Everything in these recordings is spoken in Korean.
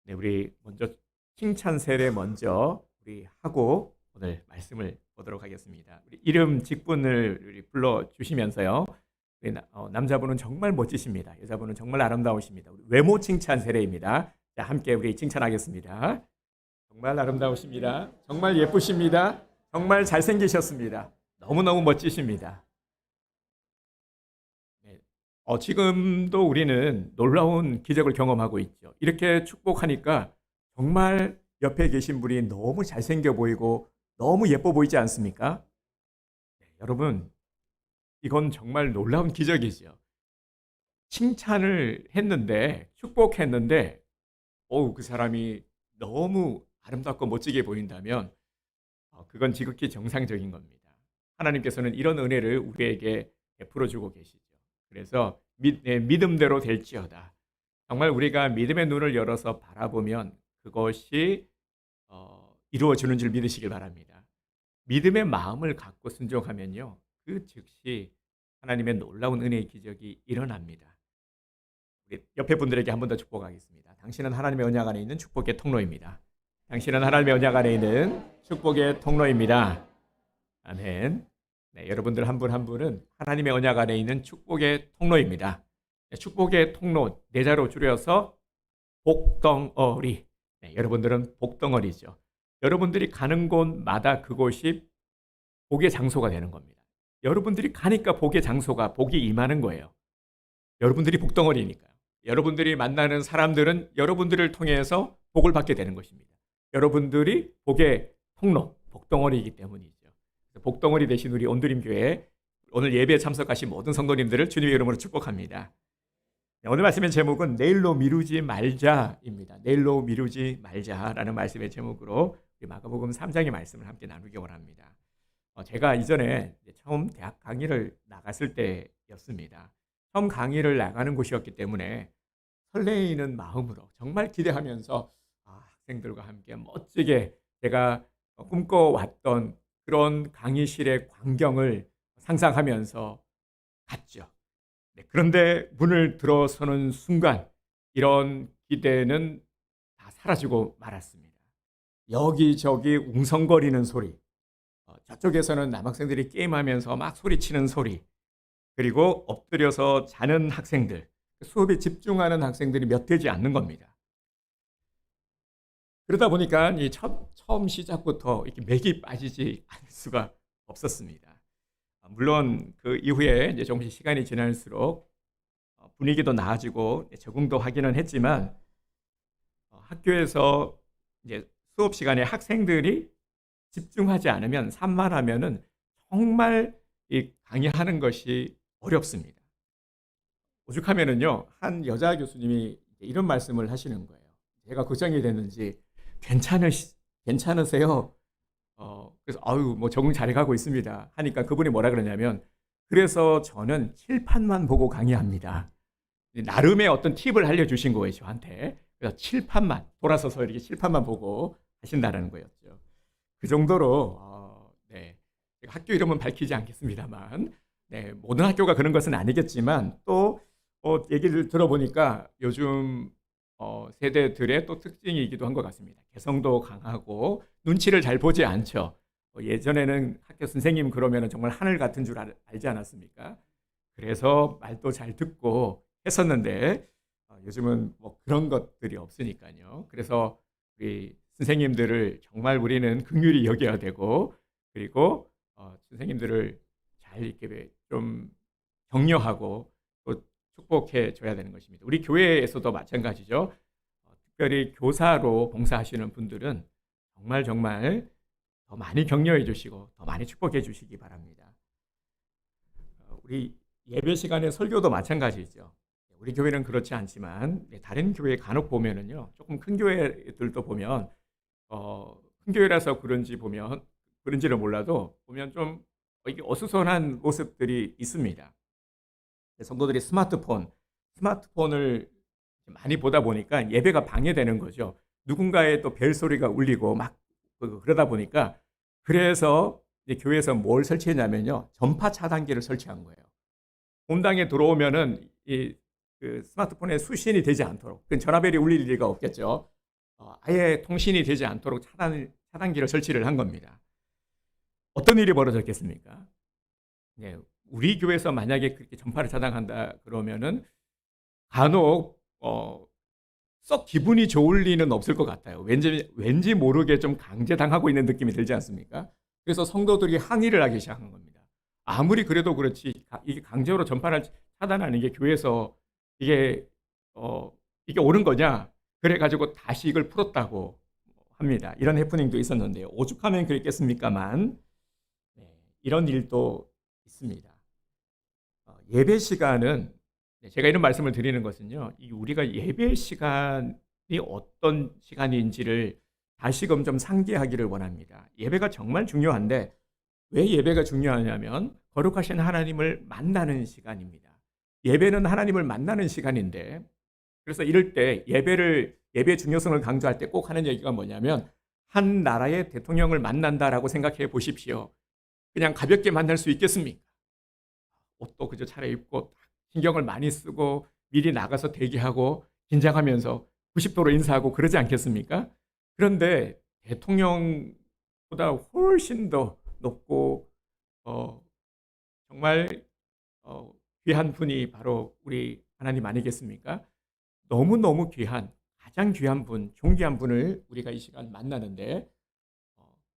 네, 우리 먼저 칭찬 세례 먼저 우리 하고 오늘 말씀을 보도록 하겠습니다. 우리 이름 직분을 우리 불러 주시면서요. 우리 남자분은 정말 멋지십니다. 여자분은 정말 아름다우십니다. 우리 외모 칭찬 세례입니다. 자, 함께 우리 칭찬하겠습니다. 정말 아름다우십니다. 정말 예쁘십니다. 정말 잘생기셨습니다. 너무너무 멋지십니다. 네. 지금도 우리는 놀라운 기적을 경험하고 있죠. 이렇게 축복하니까 정말 옆에 계신 분이 너무 잘생겨 보이고 너무 예뻐 보이지 않습니까? 네, 여러분, 이건 정말 놀라운 기적이죠. 칭찬을 했는데, 축복했는데, 그 사람이 너무 아름답고 멋지게 보인다면, 그건 지극히 정상적인 겁니다. 하나님께서는 이런 은혜를 우리에게 베풀어 주고 계시죠. 그래서 믿음대로 될지어다. 정말 우리가 믿음의 눈을 열어서 바라보면 그것이 이루어지는 줄 믿으시길 바랍니다. 믿음의 마음을 갖고 순종하면요, 그 즉시 하나님의 놀라운 은혜의 기적이 일어납니다. 우리 옆에 분들에게 한 번 더 축복하겠습니다. 당신은 하나님의 언약 안에 있는 축복의 통로입니다. 당신은 하나님의 언약 안에 있는 축복의 통로입니다. 아멘. 네, 여러분들 한 분 한 분은 하나님의 언약 안에 있는 축복의 통로입니다. 네, 축복의 통로, 네 자로 줄여서 복덩어리. 네, 여러분들은 복덩어리죠. 여러분들이 가는 곳마다 그곳이 복의 장소가 되는 겁니다. 여러분들이 가니까 복의 장소가, 복이 임하는 거예요. 여러분들이 복덩어리니까요. 여러분들이 만나는 사람들은 여러분들을 통해서 복을 받게 되는 것입니다. 여러분들이 복의 통로, 복덩어리이기 때문이죠. 복덩어리 되신 우리 온드림 교회 오늘 예배에 참석하신 모든 성도님들을 주님의 이름으로 축복합니다. 오늘 말씀의 제목은 내일로 미루지 말자입니다. 내일로 미루지 말자라는 말씀의 제목으로 우리 마가복음 3장의 말씀을 함께 나누기 원합니다. 제가 이전에 처음 대학 강의를 나갔을 때였습니다. 처음 강의를 나가는 곳이었기 때문에 설레이는 마음으로 정말 기대하면서 학생들과 함께 멋지게 제가 꿈꿔왔던 그런 강의실의 광경을 상상하면서 갔죠. 네, 그런데 문을 들어서는 순간 이런 기대는 다 사라지고 말았습니다. 여기저기 웅성거리는 소리, 저쪽에서는 남학생들이 게임하면서 막 소리치는 소리, 그리고 엎드려서 자는 학생들, 수업에 집중하는 학생들이 몇 되지 않는 겁니다. 그러다 보니까 이 처음 시작부터 이렇게 맥이 빠지지 않을 수가 없었습니다. 물론 그 이후에 이제 조금씩 시간이 지날수록 분위기도 나아지고 적응도 하기는 했지만 학교에서 이제 수업 시간에 학생들이 집중하지 않으면 산만하면은 정말 이 강의하는 것이 어렵습니다. 오죽하면은요, 한 여자 교수님이 이런 말씀을 하시는 거예요. 제가 걱정이 됐는지 괜찮으세요? 그래서 아유 뭐 적응 잘해가고 있습니다. 하니까 그분이 뭐라 그러냐면 그래서 저는 칠판만 보고 강의합니다. 나름의 어떤 팁을 알려주신 거예요 저한테. 그래서 칠판만 돌아서서 이렇게 칠판만 보고 하신다는 거였죠. 그 정도로 네, 학교 이름은 밝히지 않겠습니다만 네, 모든 학교가 그런 것은 아니겠지만 또 얘기를 들어보니까 요즘 세대들의 또 특징이기도 한 것 같습니다. 개성도 강하고 눈치를 잘 보지 않죠. 예전에는 학교 선생님 그러면 정말 하늘 같은 줄 알지 않았습니까? 그래서 말도 잘 듣고 했었는데 요즘은 뭐 그런 것들이 없으니까요. 그래서 우리 선생님들을 정말 우리는 긍휼히 여겨야 되고 그리고 선생님들을 잘 이렇게 좀 격려하고 또 축복해 줘야 되는 것입니다. 우리 교회에서도 마찬가지죠. 특별히 교사로 봉사하시는 분들은 정말 정말 더 많이 격려해 주시고 더 많이 축복해 주시기 바랍니다. 우리 예배 시간에 설교도 마찬가지죠. 우리 교회는 그렇지 않지만 다른 교회 간혹 보면은요, 조금 큰 교회들도 보면 큰 교회라서 그런지는 몰라도 보면 좀 이게 어수선한 모습들이 있습니다. 성도들이 스마트폰을 많이 보다 보니까 예배가 방해되는 거죠. 누군가의 또 벨소리가 울리고 막 그러다 보니까 그래서 이제 교회에서 뭘 설치했냐면요. 전파 차단기를 설치한 거예요. 본당에 들어오면은 그 스마트폰에 수신이 되지 않도록. 전화벨이 울릴 리가 없겠죠. 아예 통신이 되지 않도록 차단기를 설치를 한 겁니다. 어떤 일이 벌어졌겠습니까? 네, 우리 교회에서 만약에 그렇게 전파를 차단한다 그러면은 간혹 썩 기분이 좋을 리는 없을 것 같아요. 왠지 모르게 좀 강제당하고 있는 느낌이 들지 않습니까? 그래서 성도들이 항의를 하기 시작한 겁니다. 아무리 그래도 그렇지 이게 강제로 전파를 차단하는 게 교회에서 이게 이게 옳은 거냐? 그래가지고 다시 이걸 풀었다고 합니다. 이런 해프닝도 있었는데요. 오죽하면 그랬겠습니까만 이런 일도 있습니다. 예배 시간은 제가 이런 말씀을 드리는 것은요. 우리가 예배 시간이 어떤 시간인지를 다시금 좀 상기하기를 원합니다. 예배가 정말 중요한데 왜 예배가 중요하냐면 거룩하신 하나님을 만나는 시간입니다. 예배는 하나님을 만나는 시간인데 그래서 이럴 때 예배 중요성을 강조할 때 꼭 하는 얘기가 뭐냐면 한 나라의 대통령을 만난다라고 생각해 보십시오. 그냥 가볍게 만날 수 있겠습니까? 옷도 그저 차려입고 신경을 많이 쓰고 미리 나가서 대기하고 긴장하면서 90도로 인사하고 그러지 않겠습니까? 그런데 대통령보다 훨씬 더 높고 정말 귀한 분이 바로 우리 하나님 아니겠습니까? 너무너무 귀한 가장 귀한 분, 존귀한 분을 우리가 이 시간 만나는데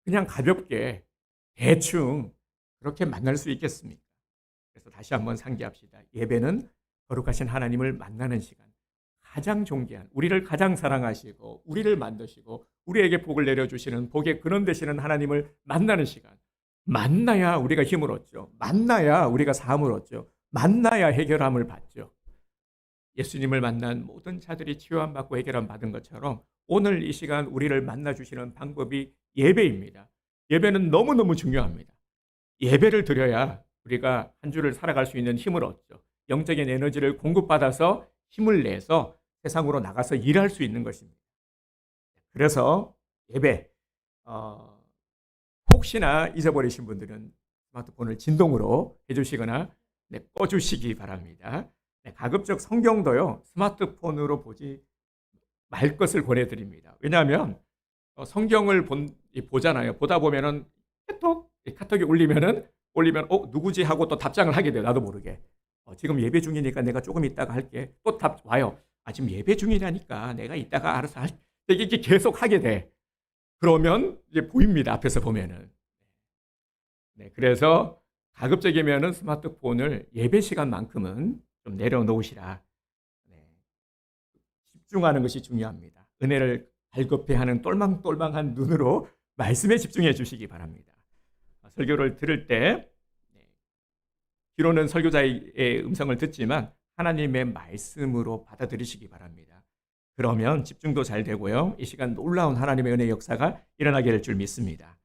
그냥 가볍게 대충 그렇게 만날 수 있겠습니까? 그래서 다시 한번 상기합시다. 예배는 거룩하신 하나님을 만나는 시간. 가장 존귀한, 우리를 가장 사랑하시고, 우리를 만드시고, 우리에게 복을 내려주시는, 복의 근원 되시는 하나님을 만나는 시간. 만나야 우리가 힘을 얻죠. 만나야 우리가 사함을 얻죠. 만나야 해결함을 받죠. 예수님을 만난 모든 자들이 치유함 받고 해결함 받은 것처럼 오늘 이 시간 우리를 만나주시는 방법이 예배입니다. 예배는 너무너무 중요합니다. 예배를 드려야 우리가 한 주를 살아갈 수 있는 힘을 얻죠. 영적인 에너지를 공급받아서 힘을 내서 세상으로 나가서 일할 수 있는 것입니다. 그래서 예배, 혹시나 잊어버리신 분들은 스마트폰을 진동으로 해주시거나 꺼주시기 바랍니다. 가급적 성경도요, 스마트폰으로 보지 말 것을 권해드립니다. 왜냐하면 성경을 보잖아요. 보다 보면은 카톡이 올리면 누구지 하고 또 답장을 하게 돼요. 나도 모르게. 지금 예배 중이니까 내가 조금 있다가 할게. 또 답 와요. 지금 예배 중이라니까 내가 이따가 알아서 할게. 이게 계속 하게 돼. 그러면 이제 보입니다. 앞에서 보면은. 네, 그래서 가급적이면은 스마트폰을 예배 시간만큼은 좀 내려놓으시라. 네, 집중하는 것이 중요합니다. 은혜를 발급해하는 똘망똘망한 눈으로 말씀에 집중해 주시기 바랍니다. 설교를 들을 때 귀로는 설교자의 음성을 듣지만 하나님의 말씀으로 받아들이시기 바랍니다. 그러면 집중도 잘 되고요. 이 시간 놀라운 하나님의 은혜의 역사가 일어나게 될 줄 믿습니다.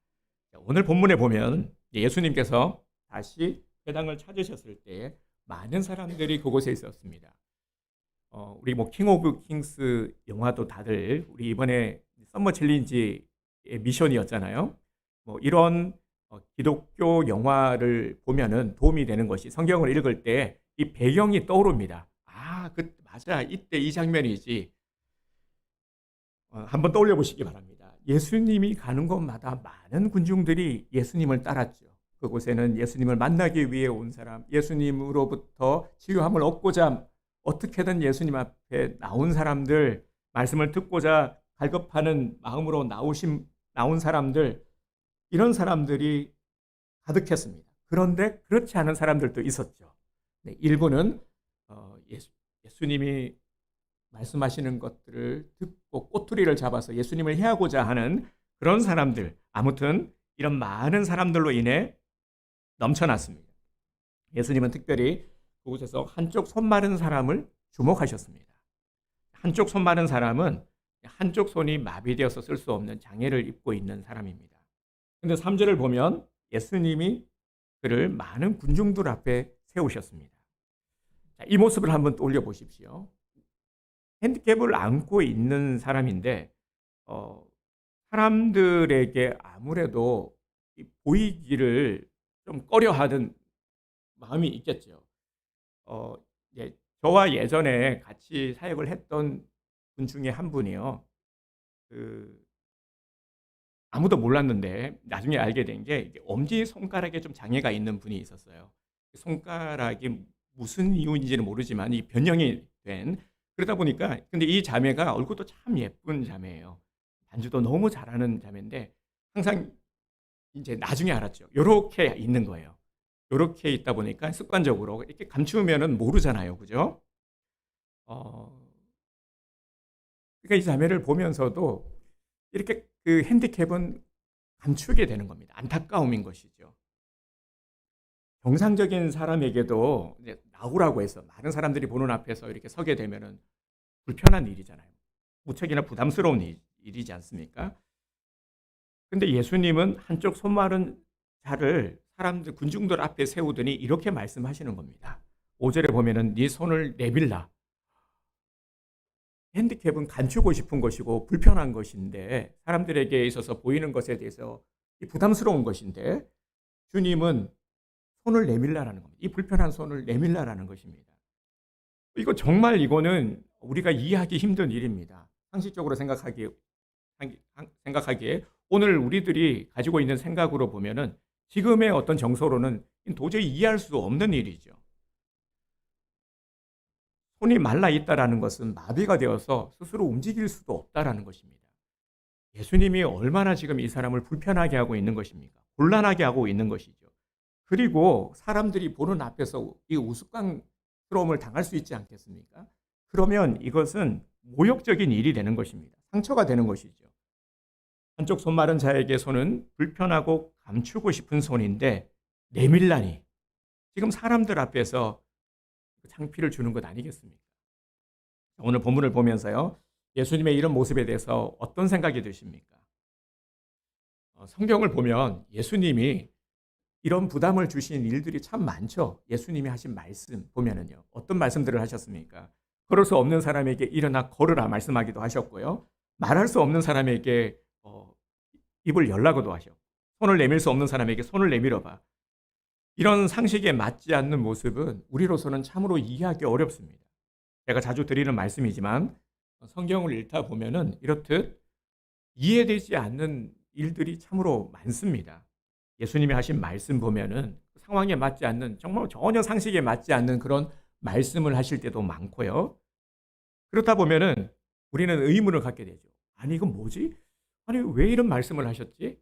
오늘 본문에 보면 예수님께서 다시 회당을 찾으셨을 때 많은 사람들이 그곳에 있었습니다. 우리 킹 오브 킹스 영화도 다들 우리 이번에 썸머 챌린지의 미션이었잖아요. 이런 기독교 영화를 보면은 도움이 되는 것이 성경을 읽을 때 이 배경이 떠오릅니다. 맞아. 이때 이 장면이지. 한번 떠올려 보시기 바랍니다. 예수님이 가는 곳마다 많은 군중들이 예수님을 따랐죠. 그곳에는 예수님을 만나기 위해 온 사람, 예수님으로부터 치유함을 얻고자 어떻게든 예수님 앞에 나온 사람들, 말씀을 듣고자 갈급하는 마음으로 나온 사람들, 이런 사람들이 가득했습니다. 그런데 그렇지 않은 사람들도 있었죠. 일부는 예수님이 말씀하시는 것들을 듣고 꼬투리를 잡아서 예수님을 해하고자 하는 그런 사람들, 아무튼 이런 많은 사람들로 인해 넘쳐났습니다. 예수님은 특별히 그곳에서 한쪽 손 마른 사람을 주목하셨습니다. 한쪽 손 마른 사람은 한쪽 손이 마비되어서 쓸 수 없는 장애를 입고 있는 사람입니다. 근데 3절을 보면 예수님이 그를 많은 군중들 앞에 세우셨습니다. 이 모습을 한번 떠올려 보십시오. 핸디캡을 안고 있는 사람인데 사람들에게 아무래도 보이기를 좀 꺼려하는 마음이 있겠죠. 저와 예전에 같이 사역을 했던 분 중에 한 분이요. 그 아무도 몰랐는데 나중에 알게 된 게 엄지 손가락에 좀 장애가 있는 분이 있었어요. 손가락이 무슨 이유인지는 모르지만 이 변형이 된, 그러다 보니까, 근데 이 자매가 얼굴도 참 예쁜 자매예요. 반주도 너무 잘하는 자매인데 항상 이제 나중에 알았죠. 요렇게 있는 거예요. 요렇게 있다 보니까 습관적으로 이렇게 감추면은 모르잖아요. 그죠? 어 그러니까 이 자매를 보면서도 이렇게 그 핸디캡은 감추게 되는 겁니다. 안타까움인 것이죠. 정상적인 사람에게도 이제 나오라고 해서 많은 사람들이 보는 앞에서 이렇게 서게 되면은 불편한 일이잖아요. 무척이나 부담스러운 일이지 않습니까? 근데 예수님은 한쪽 손 마른 자를 사람들 군중들 앞에 세우더니 이렇게 말씀하시는 겁니다. 5 절에 보면은 "네 손을 내밀라." 핸디캡은 감추고 싶은 것이고 불편한 것인데, 사람들에게 있어서 보이는 것에 대해서 이 부담스러운 것인데, 주님은 손을 내밀라라는 겁니다. 이 불편한 손을 내밀라라는 것입니다. 이거 정말, 이거는 우리가 이해하기 힘든 일입니다. 상식적으로 생각하기에 오늘 우리들이 가지고 있는 생각으로 보면은 지금의 어떤 정서로는 도저히 이해할 수 없는 일이죠. 손이 말라 있다라는 것은 마비가 되어서 스스로 움직일 수도 없다라는 것입니다. 예수님이 얼마나 지금 이 사람을 불편하게 하고 있는 것입니까? 곤란하게 하고 있는 것이죠. 그리고 사람들이 보는 앞에서 이 우스꽝스러움을 당할 수 있지 않겠습니까? 그러면 이것은 모욕적인 일이 되는 것입니다. 상처가 되는 것이죠. 한쪽 손 마른 자에게 손은 불편하고 감추고 싶은 손인데 내밀라니, 지금 사람들 앞에서 창피를 주는 것 아니겠습니까? 오늘 본문을 보면서요, 예수님의 이런 모습에 대해서 어떤 생각이 드십니까? 성경을 보면 예수님이 이런 부담을 주신 일들이 참 많죠. 예수님이 하신 말씀 보면은요, 어떤 말씀들을 하셨습니까? 걸을 수 없는 사람에게 일어나 걸으라 말씀하기도 하셨고요. 말할 수 없는 사람에게 입을 열라고도 하셨고, 손을 내밀 수 없는 사람에게 손을 내밀어 봐. 이런 상식에 맞지 않는 모습은 우리로서는 참으로 이해하기 어렵습니다. 제가 자주 드리는 말씀이지만 성경을 읽다 보면은 이렇듯 이해되지 않는 일들이 참으로 많습니다. 예수님이 하신 말씀 보면은 상황에 맞지 않는, 정말 전혀 상식에 맞지 않는 그런 말씀을 하실 때도 많고요. 그렇다 보면은 우리는 의문을 갖게 되죠. 아니 이건 뭐지? 아니 왜 이런 말씀을 하셨지?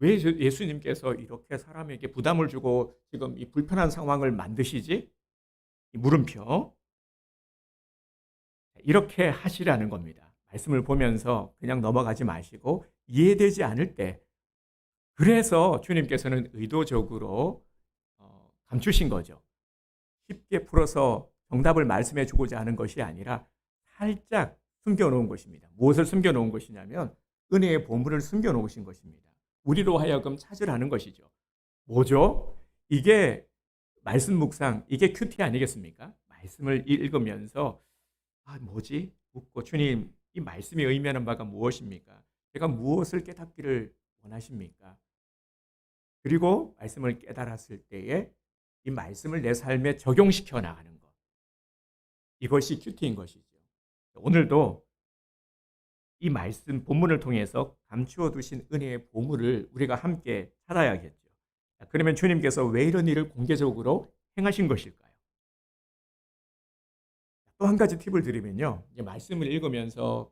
왜 예수님께서 이렇게 사람에게 부담을 주고 지금 이 불편한 상황을 만드시지? 이 물음표. 이렇게 하시라는 겁니다. 말씀을 보면서 그냥 넘어가지 마시고 이해되지 않을 때, 그래서 주님께서는 의도적으로 감추신 거죠. 쉽게 풀어서 정답을 말씀해 주고자 하는 것이 아니라 살짝 숨겨 놓은 것입니다. 무엇을 숨겨 놓은 것이냐면 은혜의 보물을 숨겨 놓으신 것입니다. 우리로 하여금 찾으라는 것이죠. 뭐죠? 이게 말씀 묵상, 이게 큐티 아니겠습니까? 말씀을 읽으면서 뭐지? 묻고, 주님, 이 말씀이 의미하는 바가 무엇입니까? 제가 무엇을 깨닫기를 원하십니까? 그리고 말씀을 깨달았을 때에 이 말씀을 내 삶에 적용시켜 나가는 것. 이것이 큐티인 것이죠. 오늘도 이 말씀 본문을 통해서 감추어 두신 은혜의 보물을 우리가 함께 찾아야겠죠. 그러면 주님께서 왜 이런 일을 공개적으로 행하신 것일까요? 또 한 가지 팁을 드리면요, 말씀을 읽으면서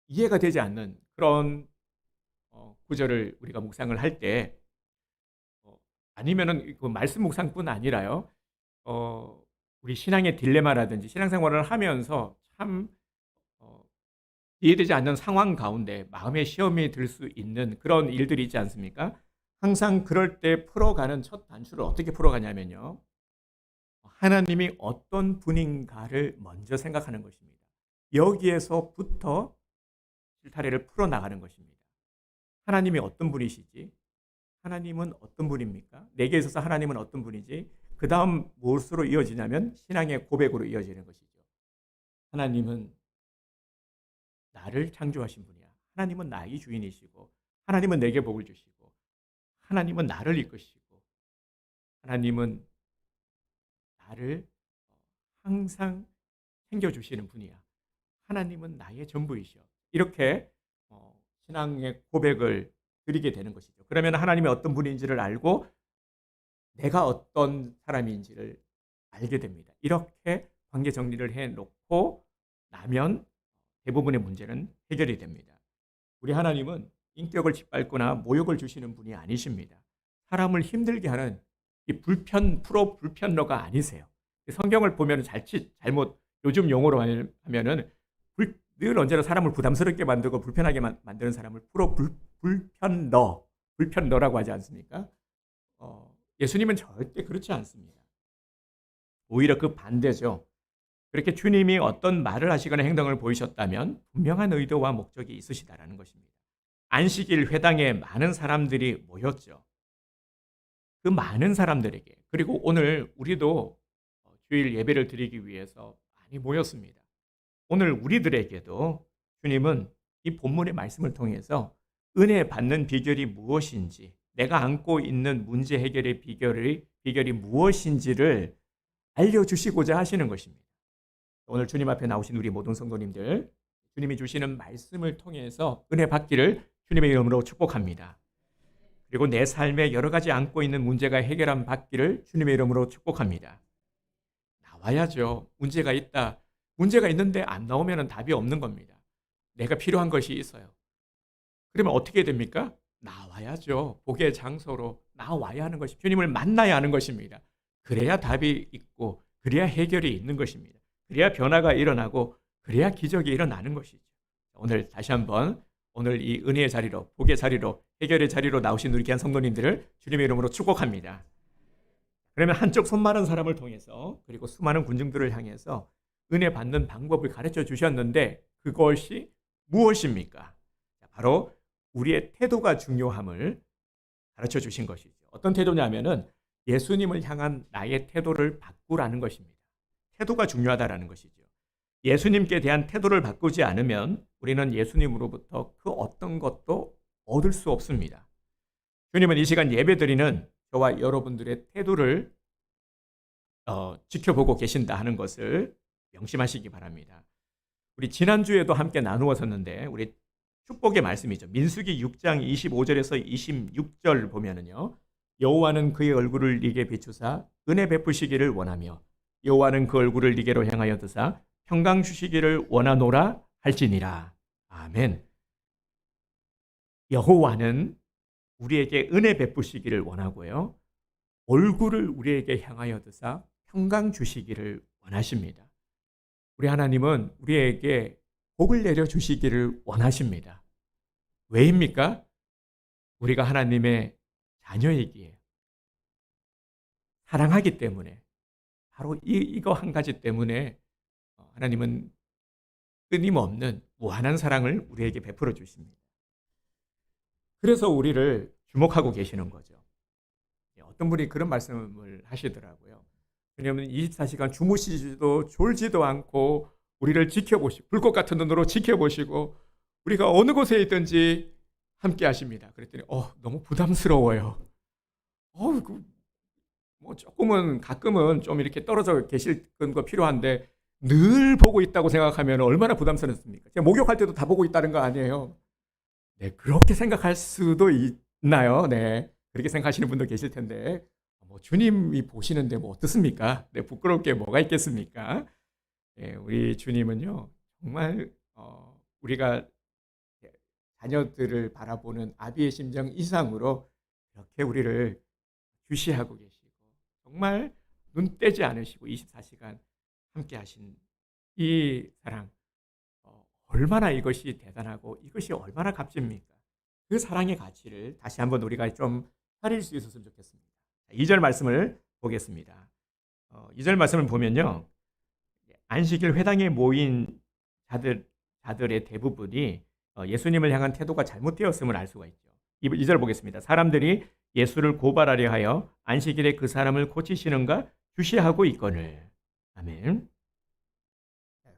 이해가 되지 않는 그런 구절을 우리가 묵상을 할 때, 아니면은 그 말씀 묵상뿐 아니라요, 어, 우리 신앙의 딜레마라든지 신앙생활을 하면서 참 어, 이해되지 않는 상황 가운데 마음의 시험이 들 수 있는 그런 일들이 있지 않습니까? 항상 그럴 때 풀어가는 첫 단추를 어떻게 풀어가냐면요, 하나님이 어떤 분인가를 먼저 생각하는 것입니다. 여기에서부터 실타래를 풀어나가는 것입니다. 하나님이 어떤 분이시지? 하나님은 어떤 분입니까? 내게 있어서 하나님은 어떤 분이지? 그 다음 무엇으로 이어지냐면 신앙의 고백으로 이어지는 것이죠. 하나님은 나를 창조하신 분이야. 하나님은 나의 주인이시고, 하나님은 내게 복을 주시고, 하나님은 나를 이끄시고, 하나님은 나를 항상 챙겨주시는 분이야. 하나님은 나의 전부이셔. 이렇게 신앙의 고백을 드리게 되는 것이죠. 그러면 하나님이 어떤 분인지를 알고 내가 어떤 사람인지를 알게 됩니다. 이렇게 관계 정리를 해놓고 나면 대부분의 문제는 해결이 됩니다. 우리 하나님은 인격을 짓밟거나 모욕을 주시는 분이 아니십니다. 사람을 힘들게 하는 이 프로 불편러가 아니세요. 성경을 보면 잘못 요즘 용어로 하면은 늘 언제나 사람을 부담스럽게 만들고 불편하게 만드는 사람을 불편러라고 하지 않습니까? 예수님은 절대 그렇지 않습니다. 오히려 그 반대죠. 그렇게 주님이 어떤 말을 하시거나 행동을 보이셨다면 분명한 의도와 목적이 있으시다라는 것입니다. 안식일 회당에 많은 사람들이 모였죠. 그 많은 사람들에게, 그리고 오늘 우리도 주일 예배를 드리기 위해서 많이 모였습니다. 오늘 우리들에게도 주님은 이 본문의 말씀을 통해서 은혜 받는 비결이 무엇인지, 내가 안고 있는 문제 해결의 비결이 무엇인지를 알려주시고자 하시는 것입니다. 오늘 주님 앞에 나오신 우리 모든 성도님들, 주님이 주시는 말씀을 통해서 은혜 받기를 주님의 이름으로 축복합니다. 그리고 내 삶에 여러 가지 안고 있는 문제가 해결함 받기를 주님의 이름으로 축복합니다. 나와야죠. 문제가 있다. 문제가 있는데 안 나오면 답이 없는 겁니다. 내가 필요한 것이 있어요. 그러면 어떻게 됩니까? 나와야죠. 복의 장소로 나와야 하는 것이, 주님을 만나야 하는 것입니다. 그래야 답이 있고, 그래야 해결이 있는 것입니다. 그래야 변화가 일어나고, 그래야 기적이 일어나는 것이죠. 오늘 다시 한번 오늘 이 은혜의 자리로, 복의 자리로, 해결의 자리로 나오신 우리 귀한 성도님들을 주님의 이름으로 축복합니다. 그러면 한쪽 손 마른 사람을 통해서, 그리고 수많은 군중들을 향해서 은혜 받는 방법을 가르쳐 주셨는데 그것이 무엇입니까? 바로 우리의 태도가 중요함을 가르쳐 주신 것이죠. 어떤 태도냐면은 예수님을 향한 나의 태도를 바꾸라는 것입니다. 태도가 중요하다라는 것이죠. 예수님께 대한 태도를 바꾸지 않으면 우리는 예수님으로부터 그 어떤 것도 얻을 수 없습니다. 주님은 이 시간 예배드리는 저와 여러분들의 태도를 지켜보고 계신다 하는 것을 명심하시기 바랍니다. 우리 지난주에도 함께 나누었었는데 우리 축복의 말씀이죠. 민수기 6장 25절에서 26절 보면은요. 여호와는 그의 얼굴을 네게 비추사 은혜 베푸시기를 원하며 여호와는 그 얼굴을 네게로 향하여 드사 평강 주시기를 원하노라 할지니라. 아멘. 여호와는 우리에게 은혜 베푸시기를 원하고요. 얼굴을 우리에게 향하여 드사 평강 주시기를 원하십니다. 우리 하나님은 우리에게 복을 내려 주시기를 원하십니다. 왜입니까? 우리가 하나님의 자녀이기에 사랑하기 때문에, 바로 이거 한 가지 때문에 하나님은 끊임없는 무한한 사랑을 우리에게 베풀어 주십니다. 그래서 우리를 주목하고 계시는 거죠. 어떤 분이 그런 말씀을 하시더라고요. 왜냐하면 24시간 주무시지도 졸지도 않고 우리를 지켜보시고 불꽃 같은 눈으로 지켜보시고 우리가 어느 곳에 있든지 함께 하십니다. 그랬더니 너무 부담스러워요. 뭐 조금은 가끔은 좀 이렇게 떨어져 계실 거 필요한데 늘 보고 있다고 생각하면 얼마나 부담스럽습니까? 제가 목욕할 때도 다 보고 있다는 거 아니에요. 네, 그렇게 생각할 수도 있나요? 네, 그렇게 생각하시는 분도 계실 텐데 주님이 보시는데 뭐 어떻습니까? 네, 부끄러울 게 뭐가 있겠습니까? 네, 우리 주님은요 정말 우리가 자녀들을 바라보는 아비의 심정 이상으로 이렇게 우리를 주시하고 계시고 정말 눈 떼지 않으시고 24시간 함께 하신 이 사랑, 얼마나 이것이 대단하고 이것이 얼마나 값집니까? 그 사랑의 가치를 다시 한번 우리가 좀 살릴 수 있었으면 좋겠습니다. 2절 말씀을 보겠습니다. 2절 말씀을 보면요. 안식일 회당에 모인 자들의 대부분이 예수님을 향한 태도가 잘못되었음을 알 수가 있죠. 2절 보겠습니다. 사람들이 예수를 고발하려 하여 안식일에 그 사람을 고치시는가 주시하고 있거늘. 아멘.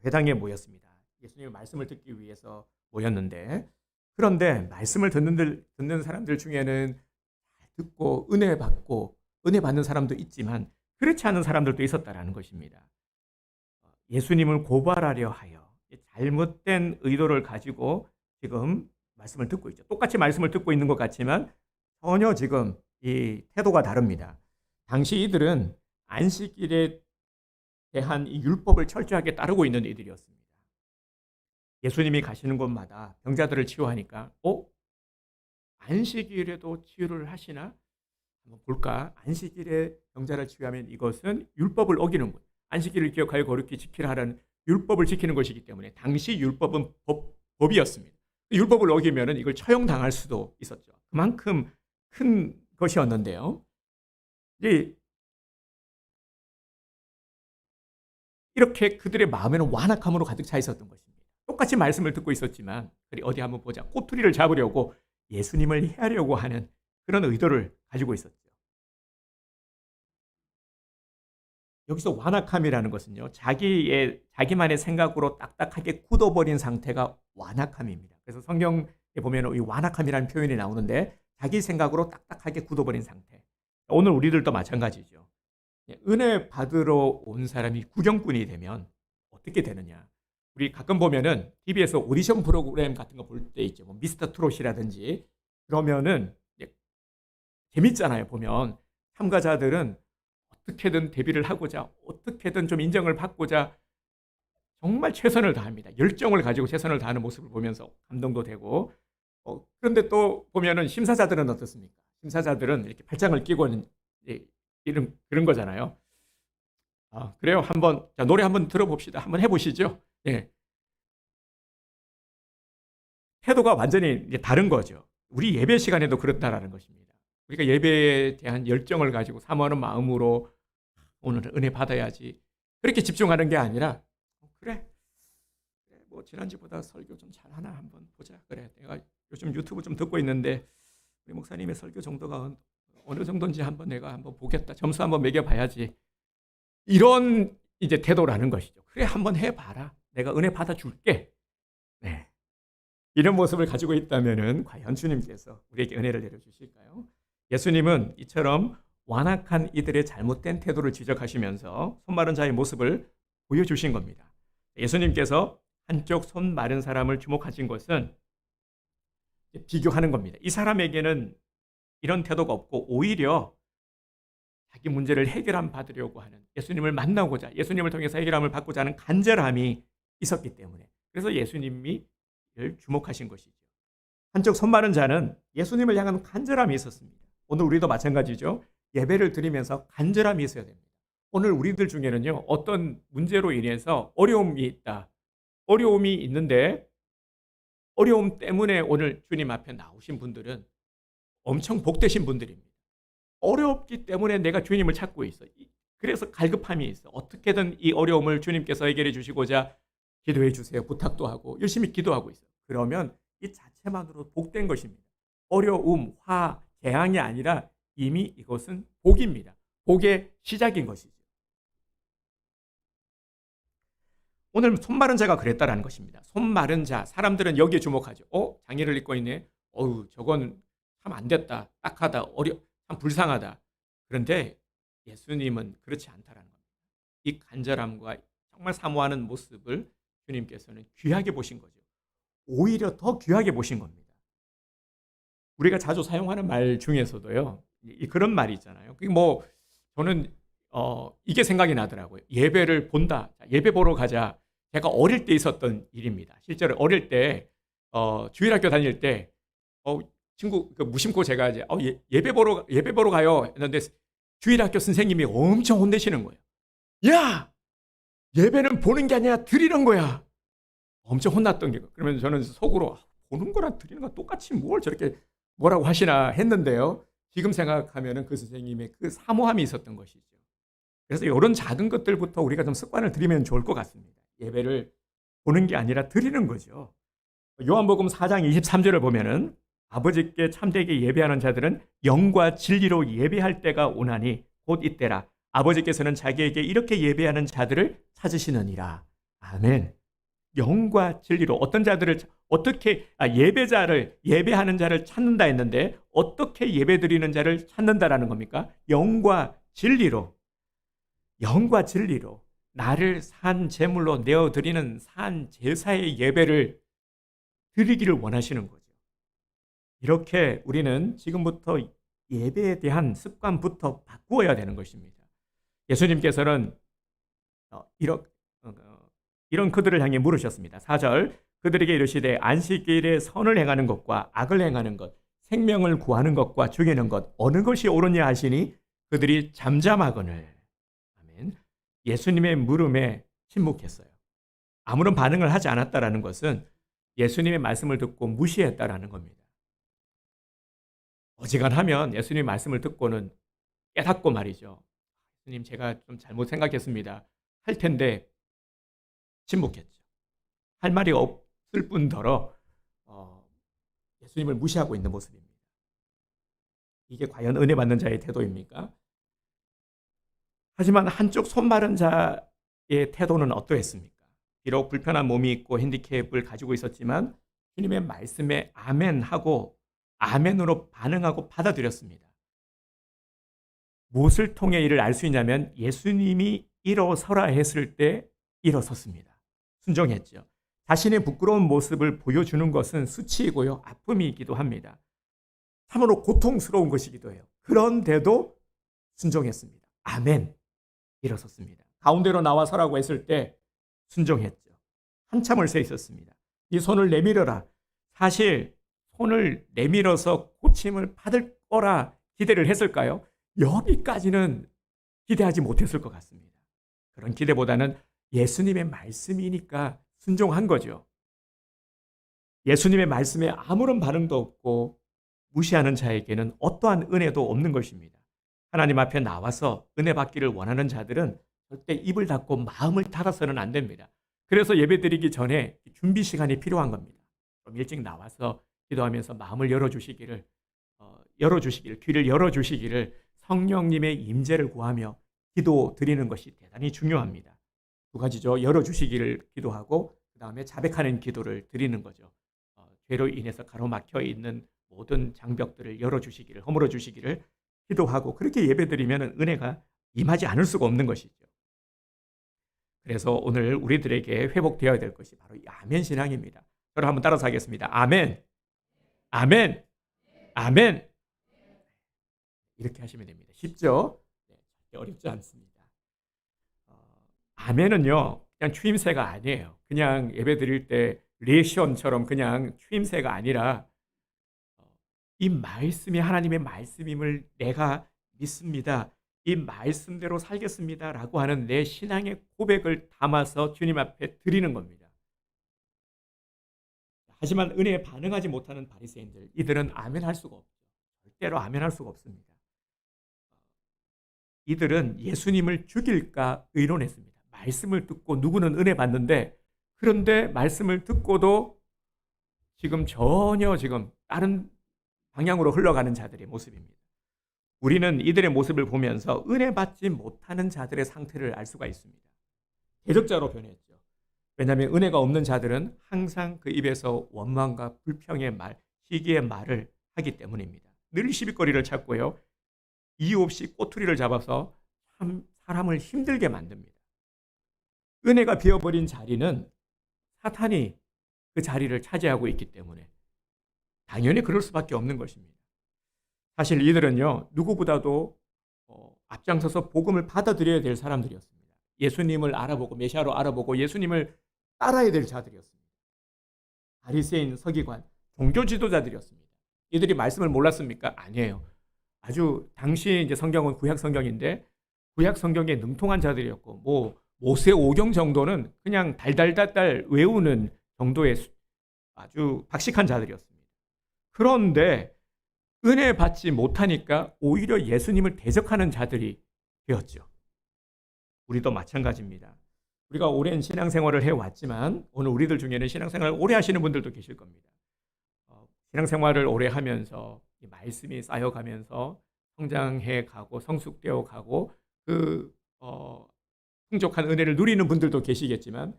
회당에 모였습니다. 예수님의 말씀을 듣기 위해서 모였는데, 그런데 말씀을 듣는 사람들 중에는 듣고 은혜 받는 사람도 있지만 그렇지 않은 사람들도 있었다라는 것입니다. 예수님을 고발하려 하여 잘못된 의도를 가지고 지금 말씀을 듣고 있죠. 똑같이 말씀을 듣고 있는 것 같지만 전혀 지금 이 태도가 다릅니다. 당시 이들은 안식일에 대한 이 율법을 철저하게 따르고 있는 이들이었습니다. 예수님이 가시는 곳마다 병자들을 치유하니까 안식일에도 치유를 하시나? 한번 볼까? 안식일에 병자를 치유하면 이것은 율법을 어기는 것. 안식일을 기억하여 거룩히 지키라 하라는 율법을 지키는 것이기 때문에 당시 율법은 법이었습니다. 율법을 어기면 이걸 처형당할 수도 있었죠. 그만큼 큰 것이었는데요. 이렇게 그들의 마음에는 완악함으로 가득 차 있었던 것입니다. 똑같이 말씀을 듣고 있었지만 어디 한번 보자. 꼬투리를 잡으려고 예수님을 해하려고 하는 그런 의도를 가지고 있었죠. 여기서 완악함이라는 것은요, 자기만의 생각으로 딱딱하게 굳어버린 상태가 완악함입니다. 그래서 성경에 보면 이 완악함이라는 표현이 나오는데 자기 생각으로 딱딱하게 굳어버린 상태. 오늘 우리들도 마찬가지죠. 은혜 받으러 온 사람이 구경꾼이 되면 어떻게 되느냐? 우리 가끔 보면은 TV에서 오디션 프로그램 같은 거 볼 때 있죠. 뭐 미스터 트롯이라든지 그러면은 재밌잖아요. 보면 참가자들은 어떻게든 데뷔를 하고자, 어떻게든 좀 인정을 받고자 정말 최선을 다합니다. 열정을 가지고 최선을 다하는 모습을 보면서 감동도 되고. 그런데 또 보면은 심사자들은 어떻습니까? 심사자들은 이렇게 팔짱을 끼고는 그런 거잖아요. 그래요. 한번 노래 한번 들어봅시다. 한번 해보시죠. 예. 태도가 완전히 다른 거죠. 우리 예배 시간에도 그렇다라는 것입니다. 우리가 예배에 대한 열정을 가지고 사모하는 마음으로 오늘은 은혜 받아야지 그렇게 집중하는 게 아니라 그래 뭐 지난주보다 설교 좀 잘하나 한번 보자. 그래 내가 요즘 유튜브 좀 듣고 있는데 우리 목사님의 설교 정도가 어느 정도인지 내가 한번 보겠다. 점수 한번 매겨봐야지. 이런 이제 태도라는 것이죠. 그래 한번 해봐라. 내가 은혜 받아줄게. 네. 이런 모습을 가지고 있다면은 과연 주님께서 우리에게 은혜를 내려주실까요? 예수님은 이처럼 완악한 이들의 잘못된 태도를 지적하시면서 손 마른 자의 모습을 보여주신 겁니다. 예수님께서 한쪽 손 마른 사람을 주목하신 것은 비교하는 겁니다. 이 사람에게는 이런 태도가 없고 오히려 자기 문제를 해결함 받으려고 하는 예수님을 만나고자 예수님을 통해서 해결함을 받고자 하는 간절함이 있었기 때문에 그래서 예수님이 주목하신 것이죠. 한쪽 손 마른 자는 예수님을 향한 간절함이 있었습니다. 오늘 우리도 마찬가지죠. 예배를 드리면서 간절함이 있어야 됩니다. 오늘 우리들 중에는요, 어떤 문제로 인해서 어려움이 있다. 어려움이 있는데 어려움 때문에 오늘 주님 앞에 나오신 분들은 엄청 복되신 분들입니다. 어렵기 때문에 내가 주님을 찾고 있어. 그래서 갈급함이 있어. 어떻게든 이 어려움을 주님께서 해결해 주시고자 기도해 주세요. 부탁도 하고 열심히 기도하고 있어요. 그러면 이 자체만으로 복된 것입니다. 어려움, 화, 재앙이 아니라 이미 이것은 복입니다. 복의 시작인 것이죠. 오늘 손 마른 자가 그랬다라는 것입니다. 손 마른 자, 사람들은 여기에 주목하죠. 장애를 입고 있네. 저건 참 안 됐다. 딱하다. 참 불쌍하다. 그런데 예수님은 그렇지 않다라는 겁니다. 이 간절함과 정말 사모하는 모습을 주님께서는 귀하게 보신 거죠. 오히려 더 귀하게 보신 겁니다. 우리가 자주 사용하는 말 중에서도요. 그런 말이 있잖아요. 저는 이게 생각이 나더라고요. 예배를 본다. 예배 보러 가자. 제가 어릴 때 있었던 일입니다. 실제로 어릴 때 주일학교 다닐 때 친구 무심코 제가 이제 예배 보러 가요 했는데 주일학교 선생님이 엄청 혼내시는 거예요. 야! 예배는 보는 게 아니라 드리는 거야. 엄청 혼났던 게. 그러면 저는 속으로 보는 거랑 드리는 거 똑같이 뭘 저렇게 뭐라고 하시나 했는데요. 지금 생각하면 그 선생님의 그 사모함이 있었던 것이죠. 그래서 이런 작은 것들부터 우리가 좀 습관을 들이면 좋을 것 같습니다. 예배를 보는 게 아니라 드리는 거죠. 요한복음 4장 23절을 보면은 아버지께 참되게 예배하는 자들은 영과 진리로 예배할 때가 오나니 곧 이때라. 아버지께서는 자기에게 이렇게 예배하는 자들을 찾으시느니라. 아멘. 영과 진리로 어떤 자들을 어떻게 예배하는 자를 찾는다 했는데 어떻게 예배드리는 자를 찾는다라는 겁니까? 영과 진리로 나를 산 제물로 내어드리는 산 제사의 예배를 드리기를 원하시는 거죠. 이렇게 우리는 지금부터 예배에 대한 습관부터 바꾸어야 되는 것입니다. 예수님께서는 이런 이런 그들을 향해 물으셨습니다. 4절 그들에게 이르시되 안식일에 선을 행하는 것과 악을 행하는 것 생명을 구하는 것과 죽이는 것 어느 것이 옳으냐 하시니 그들이 잠잠하거늘. 아멘. 예수님의 물음에 침묵했어요. 아무런 반응을 하지 않았다라는 것은 예수님의 말씀을 듣고 무시했다라는 겁니다. 어지간하면 예수님의 말씀을 듣고는 깨닫고 말이죠. 예수님 제가 좀 잘못 생각했습니다. 할 텐데 침묵했죠. 할 말이 없을 뿐더러 예수님을 무시하고 있는 모습입니다. 이게 과연 은혜 받는 자의 태도입니까? 하지만 한쪽 손 마른 자의 태도는 어떠했습니까? 비록 불편한 몸이 있고 핸디캡을 가지고 있었지만 주님의 말씀에 아멘하고 아멘으로 반응하고 받아들였습니다. 무엇을 통해 이를 알 수 있냐면 예수님이 일어서라 했을 때 일어섰습니다. 순종했죠. 자신의 부끄러운 모습을 보여주는 것은 수치이고요. 아픔이기도 합니다. 참으로 고통스러운 것이기도 해요. 그런데도 순종했습니다. 아멘. 일어섰습니다. 가운데로 나와 서라고 했을 때 순종했죠. 한참을 서 있었습니다. 이 손을 내밀어라. 사실 손을 내밀어서 고침을 받을 거라 기대를 했을까요? 여기까지는 기대하지 못했을 것 같습니다. 그런 기대보다는 예수님의 말씀이니까 순종한 거죠. 예수님의 말씀에 아무런 반응도 없고 무시하는 자에게는 어떠한 은혜도 없는 것입니다. 하나님 앞에 나와서 은혜 받기를 원하는 자들은 절대 입을 닫고 마음을 닫아서는 안 됩니다. 그래서 예배드리기 전에 준비 시간이 필요한 겁니다. 좀 일찍 나와서 기도하면서 마음을 열어주시기를 귀를 열어주시기를 성령님의 임재를 구하며 기도 드리는 것이 대단히 중요합니다. 두 가지죠. 열어주시기를 기도하고 그 다음에 자백하는 기도를 드리는 거죠. 죄로 인해서 가로막혀 있는 모든 장벽들을 열어주시기를 허물어주시기를 기도하고 그렇게 예배드리면 은혜가 임하지 않을 수가 없는 것이죠. 그래서 오늘 우리들에게 회복되어야 될 것이 바로 이 아멘 신앙입니다. 저를 한번 따라서 하겠습니다. 아멘, 아멘, 아멘. 이렇게 하시면 됩니다. 쉽죠? 네, 어렵지 않습니다. 아멘은요, 그냥 추임새가 아니에요. 그냥 예배 드릴 때 리액션처럼 그냥 추임새가 아니라 이 말씀이 하나님의 말씀임을 내가 믿습니다. 이 말씀대로 살겠습니다. 라고 하는 내 신앙의 고백을 담아서 주님 앞에 드리는 겁니다. 하지만 은혜에 반응하지 못하는 바리새인들, 이들은 아멘할 수가 없죠. 절대로 아멘할 수가 없습니다. 이들은 예수님을 죽일까 의논했습니다. 말씀을 듣고 누구는 은혜 받는데 그런데 말씀을 듣고도 전혀 다른 방향으로 흘러가는 자들의 모습입니다. 우리는 이들의 모습을 보면서 은혜 받지 못하는 자들의 상태를 알 수가 있습니다. 대적자로 변했죠. 왜냐하면 은혜가 없는 자들은 항상 그 입에서 원망과 불평의 말, 시기의 말을 하기 때문입니다. 늘 시비거리를 찾고요. 이유 없이 꼬투리를 잡아서 참 사람을 힘들게 만듭니다. 은혜가 비어버린 자리는 사탄이 그 자리를 차지하고 있기 때문에 당연히 그럴 수밖에 없는 것입니다. 사실 이들은요, 누구보다도 앞장서서 복음을 받아들여야 될 사람들이었습니다. 예수님을 알아보고 메시아로 알아보고 예수님을 따라야 될 자들이었습니다. 바리새인, 서기관, 종교 지도자들이었습니다. 이들이 말씀을 몰랐습니까? 아니에요. 아주 당시 이제 성경은 구약 성경인데 구약 성경에 능통한 자들이었고 모세 오경 정도는 그냥 달달달달 외우는 정도의 아주 박식한 자들이었습니다. 그런데 은혜 받지 못하니까 오히려 예수님을 대적하는 자들이 되었죠. 우리도 마찬가지입니다. 우리가 오랜 신앙생활을 해왔지만 오늘 우리들 중에는 신앙생활을 오래 하시는 분들도 계실 겁니다. 신앙생활을 오래 하면서 말씀이 쌓여가면서 성장해 가고 성숙되어 가고 풍족한 은혜를 누리는 분들도 계시겠지만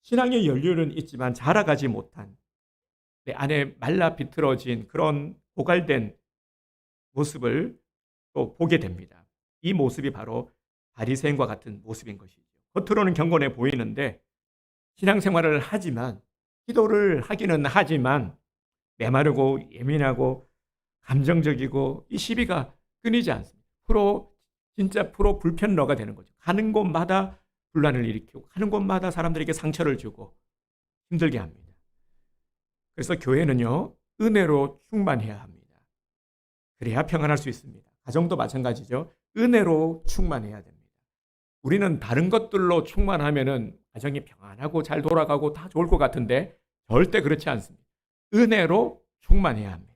신앙의 연륜은 있지만 자라가지 못한 내 안에 말라 비틀어진 그런 고갈된 모습을 또 보게 됩니다. 이 모습이 바로 바리새인과 같은 모습인 것이죠. 겉으로는 경건해 보이는데 신앙생활을 하지만 기도를 하기는 하지만 메마르고 예민하고 감정적이고 이 시비가 끊이지 않습니다. 진짜 불편러가 되는 거죠. 가는 곳마다 분란을 일으키고 가는 곳마다 사람들에게 상처를 주고 힘들게 합니다. 그래서 교회는요, 은혜로 충만해야 합니다. 그래야 평안할 수 있습니다. 가정도 마찬가지죠. 은혜로 충만해야 됩니다. 우리는 다른 것들로 충만하면은 가정이 평안하고 잘 돌아가고 다 좋을 것 같은데 절대 그렇지 않습니다. 은혜로 충만해야 합니다.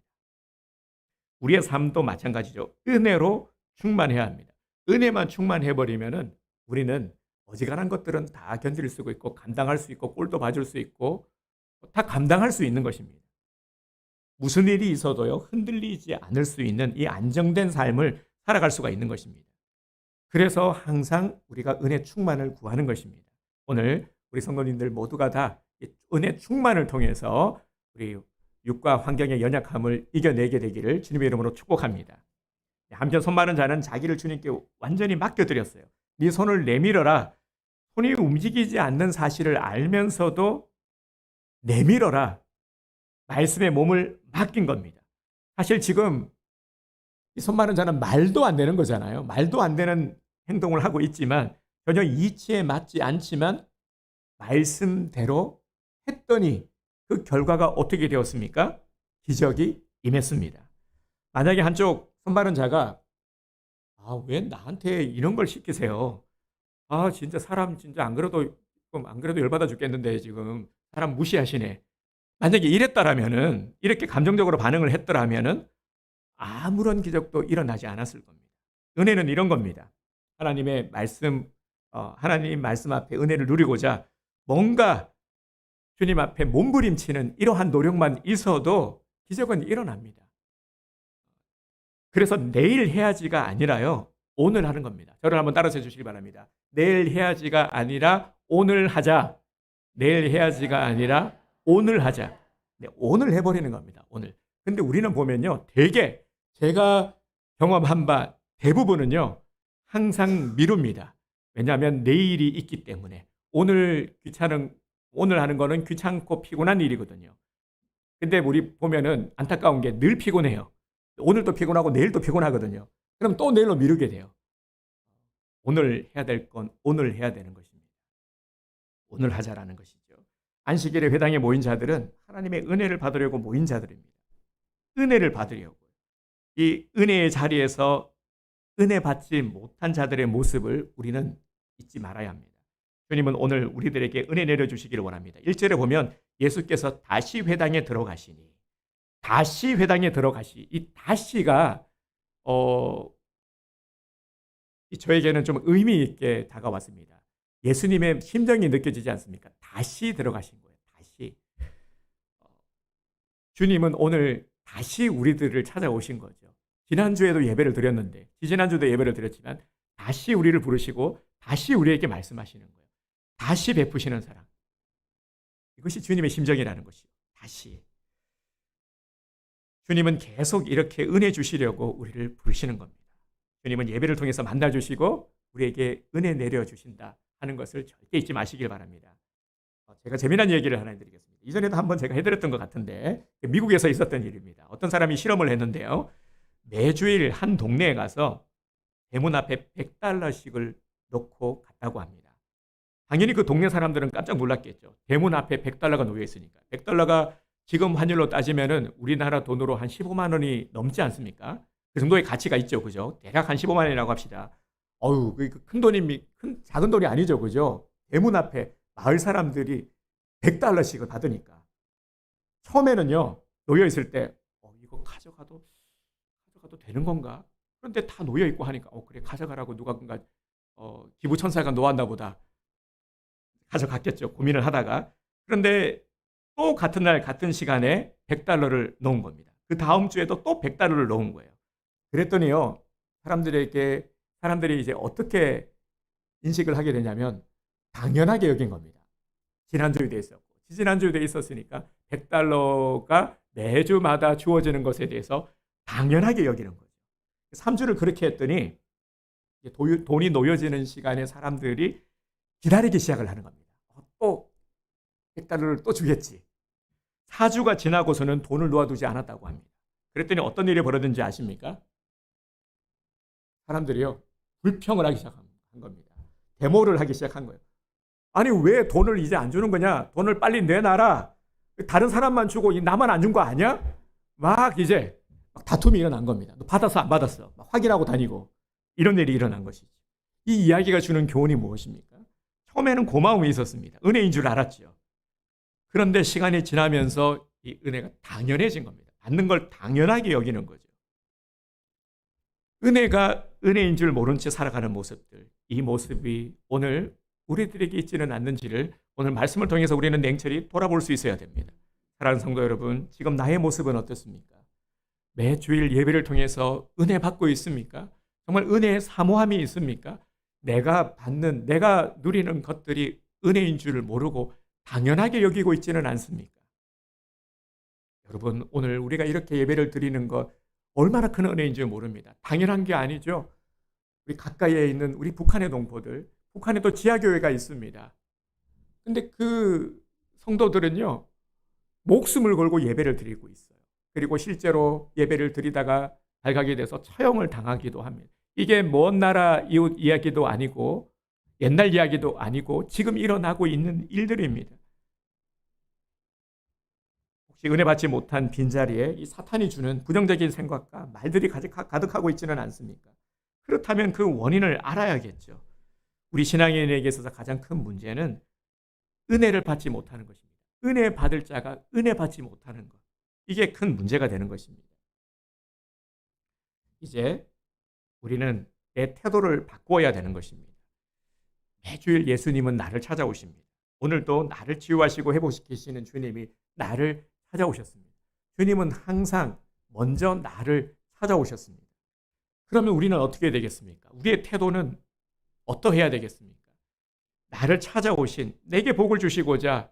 우리의 삶도 마찬가지죠. 은혜로 충만해야 합니다. 은혜만 충만해버리면은 우리는 어지간한 것들은 다 견딜 수 있고 감당할 수 있고 꼴도 봐줄 수 있고 다 감당할 수 있는 것입니다. 무슨 일이 있어도요, 흔들리지 않을 수 있는 이 안정된 삶을 살아갈 수가 있는 것입니다. 그래서 항상 우리가 은혜 충만을 구하는 것입니다. 오늘 우리 성도님들 모두가 다 은혜 충만을 통해서 우리 육과 환경의 연약함을 이겨내게 되기를 주님의 이름으로 축복합니다. 한편 손 마른 자는 자기를 주님께 완전히 맡겨드렸어요. 네 손을 내밀어라. 손이 움직이지 않는 사실을 알면서도 내밀어라. 말씀에 몸을 맡긴 겁니다. 사실 지금 이 손 마른 자는 말도 안 되는 거잖아요. 말도 안 되는 행동을 하고 있지만 전혀 이치에 맞지 않지만 말씀대로 했더니 그 결과가 어떻게 되었습니까? 기적이 임했습니다. 만약에 한쪽 손 마른 자가 왜 나한테 이런 걸 시키세요? 진짜 사람 진짜 안 그래도 열받아 죽겠는데 지금 사람 무시하시네. 만약에 이랬다라면은 이렇게 감정적으로 반응을 했더라면은 아무런 기적도 일어나지 않았을 겁니다. 은혜는 이런 겁니다. 하나님 말씀 앞에 은혜를 누리고자 뭔가 주님 앞에 몸부림치는 이러한 노력만 있어도 기적은 일어납니다. 그래서 내일 해야지가 아니라요, 오늘 하는 겁니다. 저를 한번 따라서 해주시기 바랍니다. 내일 해야지가 아니라 오늘 하자. 내일 해야지가 아니라 오늘 하자. 네, 오늘 해버리는 겁니다. 오늘. 근데 우리는 보면요, 대개 제가 경험한 바 대부분은요, 항상 미룹니다. 왜냐하면 내일이 있기 때문에. 오늘 하는 거는 귀찮고 피곤한 일이거든요. 근데 우리 보면은 안타까운 게 늘 피곤해요. 오늘도 피곤하고 내일도 피곤하거든요. 그럼 또 내일로 미루게 돼요. 오늘 해야 될 건 오늘 해야 되는 것입니다. 오늘 하자라는 것이죠. 안식일에 회당에 모인 자들은 하나님의 은혜를 받으려고 모인 자들입니다. 은혜를 받으려고. 이 은혜의 자리에서 은혜 받지 못한 자들의 모습을 우리는 잊지 말아야 합니다. 주님은 오늘 우리들에게 은혜 내려주시기를 원합니다. 1절에 보면 예수께서 다시 회당에 들어가시니, 다시 회당에 들어가시. 이 다시가 저에게는 좀 의미 있게 다가왔습니다. 예수님의 심정이 느껴지지 않습니까? 다시 들어가신 거예요. 다시. 주님은 오늘 다시 우리들을 찾아오신 거죠. 지난주에도 예배를 드렸는데, 지지난주도 예배를 드렸지만 다시 우리를 부르시고 다시 우리에게 말씀하시는 거예요. 다시 베푸시는 사랑. 이것이 주님의 심정이라는 것이요. 다시. 주님은 계속 이렇게 은혜 주시려고 우리를 부르시는 겁니다. 주님은 예배를 통해서 만나주시고 우리에게 은혜 내려주신다 하는 것을 절대 잊지 마시길 바랍니다. 제가 재미난 얘기를 하나 해드리겠습니다. 이전에도 한번 제가 해드렸던 것 같은데, 미국에서 있었던 일입니다. 어떤 사람이 실험을 했는데요, 매주일 한 동네에 가서 대문 앞에 $100씩을 놓고 갔다고 합니다. 당연히 그 동네 사람들은 깜짝 놀랐겠죠. 대문 앞에 $100가 놓여 있으니까. $100가 지금 환율로 따지면은 우리나라 돈으로 한 15만 원이 넘지 않습니까? 그 정도의 가치가 있죠. 그죠? 대략 한 15만 원이라고 합시다. 큰 돈이, 작은 돈이 아니죠. 그죠? 대문 앞에 마을 사람들이 $100씩을 받으니까. 처음에는요, 놓여 있을 때, 이거 가져가도 되는 건가? 그런데 다 놓여 있고 하니까, 그래, 가져가라고 누군가, 기부천사가 놓았나 보다. 가져갔겠죠. 고민을 하다가. 그런데 또 같은 날, 같은 시간에 $100를 넣은 겁니다. 그 다음 주에도 또 $100를 넣은 거예요. 그랬더니요, 사람들이 이제 어떻게 인식을 하게 되냐면, 당연하게 여긴 겁니다. 지난주에도 있었고, 지난주에도 있었으니까 $100가 매주마다 주어지는 것에 대해서 당연하게 여기는 거죠. 3주를 그렇게 했더니 돈이 놓여지는 시간에 사람들이 기다리기 시작을 하는 겁니다. 또 $100를 또 주겠지. 4주가 지나고서는 돈을 놓아두지 않았다고 합니다. 그랬더니 어떤 일이 벌어졌는지 아십니까? 사람들이요, 불평을 하기 시작한 겁니다. 데모를 하기 시작한 거예요. 아니, 왜 돈을 이제 안 주는 거냐? 돈을 빨리 내놔라. 다른 사람만 주고 나만 안 준 거 아니야? 막 이제 다툼이 일어난 겁니다. 너 받았어, 안 받았어? 막 확인하고 다니고 이런 일이 일어난 것이죠. 이 이야기가 주는 교훈이 무엇입니까? 처음에는 고마움이 있었습니다. 은혜인 줄 알았죠. 그런데 시간이 지나면서 이 은혜가 당연해진 겁니다. 받는 걸 당연하게 여기는 거죠. 은혜가 은혜인 줄 모른 채 살아가는 모습들, 이 모습이 오늘 우리들에게 있지는 않는지를 오늘 말씀을 통해서 우리는 냉철히 돌아볼 수 있어야 됩니다. 사랑하는 성도 여러분, 지금 나의 모습은 어떻습니까? 매주일 예배를 통해서 은혜 받고 있습니까? 정말 은혜의 사모함이 있습니까? 내가 받는, 내가 누리는 것들이 은혜인 줄을 모르고 당연하게 여기고 있지는 않습니까? 여러분, 오늘 우리가 이렇게 예배를 드리는 것 얼마나 큰 은혜인 줄 모릅니다. 당연한 게 아니죠. 우리 가까이에 있는 우리 북한의 동포들, 북한에도 지하교회가 있습니다. 근데 그 성도들은요, 목숨을 걸고 예배를 드리고 있어요. 그리고 실제로 예배를 드리다가 발각이 돼서 처형을 당하기도 합니다. 이게 먼 나라 이웃 이야기도 아니고 옛날 이야기도 아니고 지금 일어나고 있는 일들입니다. 혹시 은혜 받지 못한 빈자리에 이 사탄이 주는 부정적인 생각과 말들이 가득하고 있지는 않습니까? 그렇다면 그 원인을 알아야겠죠. 우리 신앙인에게 있어서 가장 큰 문제는 은혜를 받지 못하는 것입니다. 은혜 받을 자가 은혜 받지 못하는 것. 이게 큰 문제가 되는 것입니다. 이제 우리는 내 태도를 바꿔야 되는 것입니다. 매주일 예수님은 나를 찾아오십니다. 오늘도 나를 치유하시고 회복시키시는 주님이 나를 찾아오셨습니다. 주님은 항상 먼저 나를 찾아오셨습니다. 그러면 우리는 어떻게 되겠습니까? 우리의 태도는 어떠해야 되겠습니까? 나를 찾아오신, 내게 복을 주시고자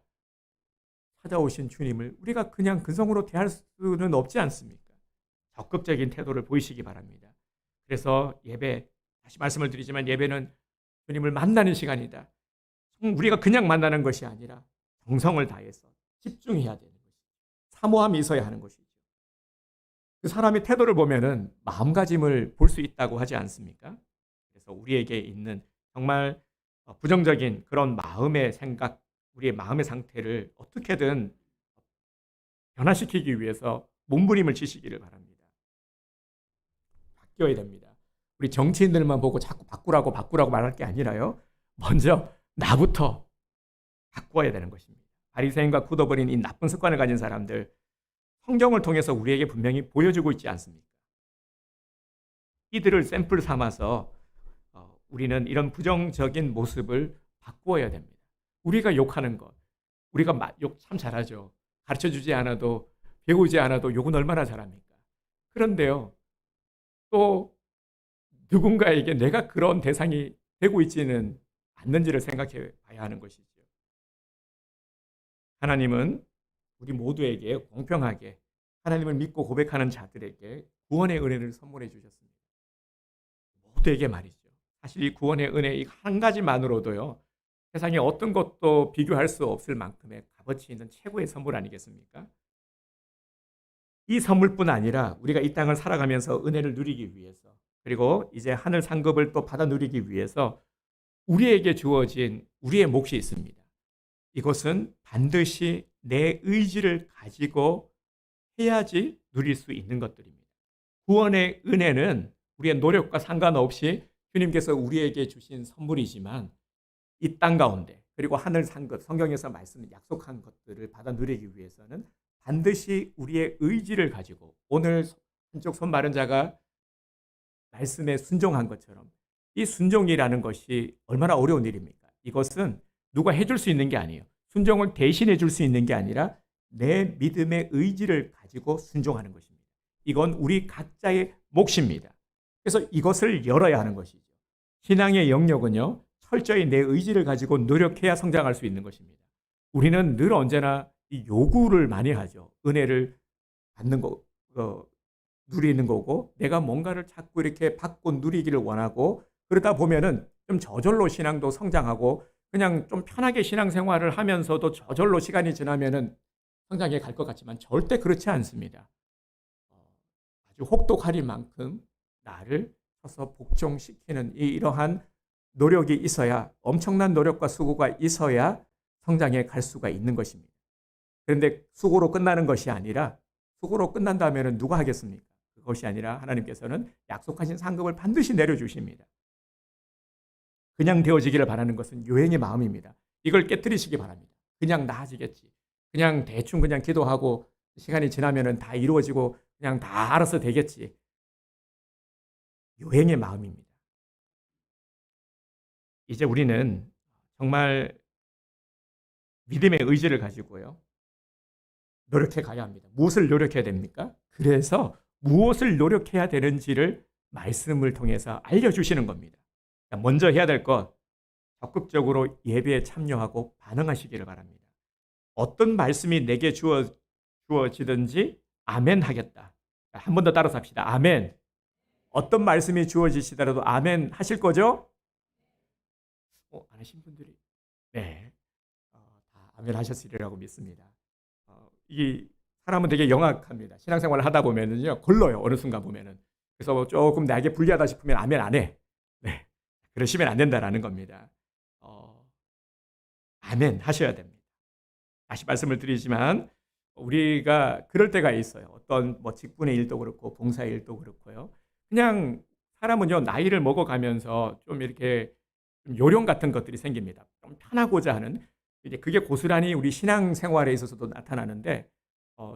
찾아오신 주님을 우리가 그냥 근성으로 대할 수는 없지 않습니까? 적극적인 태도를 보이시기 바랍니다. 그래서 예배, 다시 말씀을 드리지만 예배는 주님을 만나는 시간이다. 우리가 그냥 만나는 것이 아니라 정성을 다해서 집중해야 되는 것이죠. 사모함이 있어야 하는 것이죠. 그 사람의 태도를 보면은 마음가짐을 볼 수 있다고 하지 않습니까? 그래서 우리에게 있는 정말 부정적인 그런 마음의 생각, 우리의 마음의 상태를 어떻게든 변화시키기 위해서 몸부림을 치시기를 바랍니다. 바뀌어야 됩니다. 우리 정치인들만 보고 자꾸 바꾸라고 말할 게 아니라요. 먼저 나부터 바꿔야 되는 것입니다. 바리새인과 굳어버린 이 나쁜 습관을 가진 사람들, 성경을 통해서 우리에게 분명히 보여주고 있지 않습니까? 이들을 샘플 삼아서 우리는 이런 부정적인 모습을 바꾸어야 됩니다. 우리가 욕하는 것, 우리가 욕 참 잘하죠. 가르쳐주지 않아도, 배우지 않아도 욕은 얼마나 잘합니까? 그런데요, 또 누군가에게 내가 그런 대상이 되고 있지는 않는지를 생각해 봐야 하는 것이죠. 하나님은 우리 모두에게 공평하게 하나님을 믿고 고백하는 자들에게 구원의 은혜를 선물해 주셨습니다. 모두에게 말이죠. 사실 이 구원의 은혜 이 한 가지만으로도요, 세상에 어떤 것도 비교할 수 없을 만큼의 값어치 있는 최고의 선물 아니겠습니까? 이 선물뿐 아니라 우리가 이 땅을 살아가면서 은혜를 누리기 위해서, 그리고 이제 하늘 상급을 또 받아 누리기 위해서 우리에게 주어진 우리의 몫이 있습니다. 이것은 반드시 내 의지를 가지고 해야지 누릴 수 있는 것들입니다. 구원의 은혜는 우리의 노력과 상관없이 주님께서 우리에게 주신 선물이지만 이 땅 가운데 그리고 하늘 상급, 성경에서 말씀 약속한 것들을 받아 누리기 위해서는 반드시 우리의 의지를 가지고, 오늘 한쪽 손 마른 자가 말씀에 순종한 것처럼 이 순종이라는 것이 얼마나 어려운 일입니까? 이것은 누가 해줄 수 있는 게 아니에요. 순종을 대신해 줄 수 있는 게 아니라 내 믿음의 의지를 가지고 순종하는 것입니다. 이건 우리 각자의 몫입니다. 그래서 이것을 열어야 하는 것이죠. 신앙의 영역은요, 철저히 내 의지를 가지고 노력해야 성장할 수 있는 것입니다. 우리는 늘 언제나 이 요구를 많이 하죠. 은혜를 받는 거, 누리는 거고, 내가 뭔가를 자꾸 이렇게 받고 누리기를 원하고, 그러다 보면은 좀 저절로 신앙도 성장하고, 그냥 좀 편하게 신앙생활을 하면서도 저절로 시간이 지나면은 성장해 갈 것 같지만 절대 그렇지 않습니다. 아주 혹독하리 만큼 나를 쳐서 복종시키는 이러한 노력이 있어야, 엄청난 노력과 수고가 있어야 성장해 갈 수가 있는 것입니다. 그런데 수고로 끝나는 것이 아니라, 수고로 끝난다면 누가 하겠습니까? 그것이 아니라 하나님께서는 약속하신 상급을 반드시 내려주십니다. 그냥 되어지기를 바라는 것은 요행의 마음입니다. 이걸 깨뜨리시기 바랍니다. 그냥 나아지겠지. 그냥 대충 그냥 기도하고 시간이 지나면 다 이루어지고 그냥 다 알아서 되겠지. 요행의 마음입니다. 이제 우리는 정말 믿음의 의지를 가지고요, 노력해 가야 합니다. 무엇을 노력해야 됩니까? 그래서 무엇을 노력해야 되는지를 말씀을 통해서 알려주시는 겁니다. 먼저 해야 될 것, 적극적으로 예배에 참여하고 반응하시기를 바랍니다. 어떤 말씀이 내게 주어지든지 아멘 하겠다. 한 번 더 따라서 합시다. 아멘. 어떤 말씀이 주어지시더라도 아멘 하실 거죠? 안 하신 분들이, 네, 다 아멘 하셨으리라고 믿습니다. 이 사람은 되게 영악합니다. 신앙생활을 하다 보면은요, 걸러요. 어느 순간 보면은. 그래서 조금 나에게 불리하다 싶으면 아멘 안 해. 네, 그러시면 안 된다라는 겁니다. 아멘 하셔야 됩니다. 다시 말씀을 드리지만 우리가 그럴 때가 있어요. 어떤 뭐 직분의 일도 그렇고 봉사의 일도 그렇고요. 그냥 사람은요, 나이를 먹어가면서 좀 이렇게 좀 요령 같은 것들이 생깁니다. 좀 편하고자 하는, 이제 그게 고스란히 우리 신앙 생활에 있어서도 나타나는데,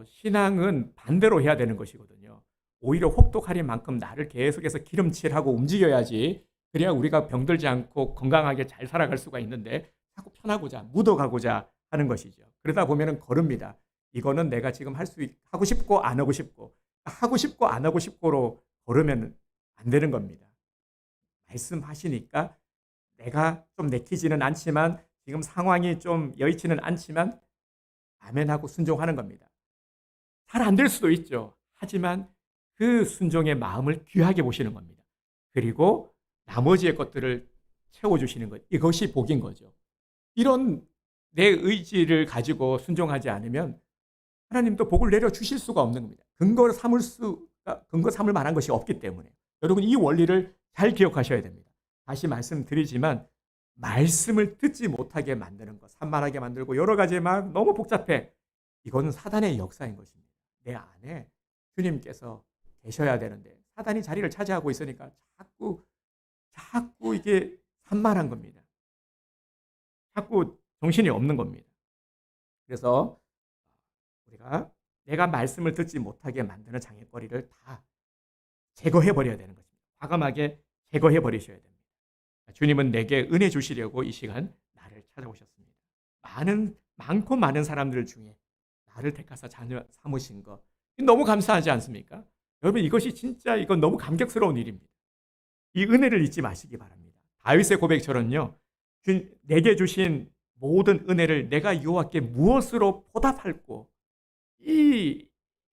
신앙은 반대로 해야 되는 것이거든요. 오히려 혹독하리 만큼 나를 계속해서 기름칠하고 움직여야지, 그래야 우리가 병들지 않고 건강하게 잘 살아갈 수가 있는데 자꾸 편하고자, 묻어가고자 하는 것이죠. 그러다 보면은 거릅니다. 이거는 내가 지금 하고 싶고 안 하고 싶고, 하고 싶고 안 하고 싶고로 걸으면 안 되는 겁니다. 말씀하시니까 내가 좀 내키지는 않지만, 지금 상황이 좀 여의치는 않지만 아멘하고 순종하는 겁니다. 잘 안 될 수도 있죠. 하지만 그 순종의 마음을 귀하게 보시는 겁니다. 그리고 나머지의 것들을 채워주시는 것, 이것이 복인 거죠. 이런 내 의지를 가지고 순종하지 않으면 하나님도 복을 내려주실 수가 없는 겁니다. 근거 삼을 만한 것이 없기 때문에. 여러분, 이 원리를 잘 기억하셔야 됩니다. 다시 말씀드리지만, 말씀을 듣지 못하게 만드는 것, 산만하게 만들고 여러 가지 막 너무 복잡해. 이거는 사단의 역사인 것입니다. 내 안에 주님께서 계셔야 되는데 사단이 자리를 차지하고 있으니까 자꾸 이게 산만한 겁니다. 자꾸 정신이 없는 겁니다. 그래서 우리가 내가 말씀을 듣지 못하게 만드는 장애거리를 다 제거해 버려야 되는 것입니다. 과감하게 제거해 버리셔야 됩니다. 주님은 내게 은혜 주시려고 이 시간 나를 찾아오셨습니다. 많고 많은 사람들 중에 나를 택하사 자녀 삼으신 것, 너무 감사하지 않습니까? 여러분, 이것이 진짜 이건 너무 감격스러운 일입니다. 이 은혜를 잊지 마시기 바랍니다. 다윗의 고백처럼요, 내게 주신 모든 은혜를 내가 여호와께 무엇으로 보답할꼬,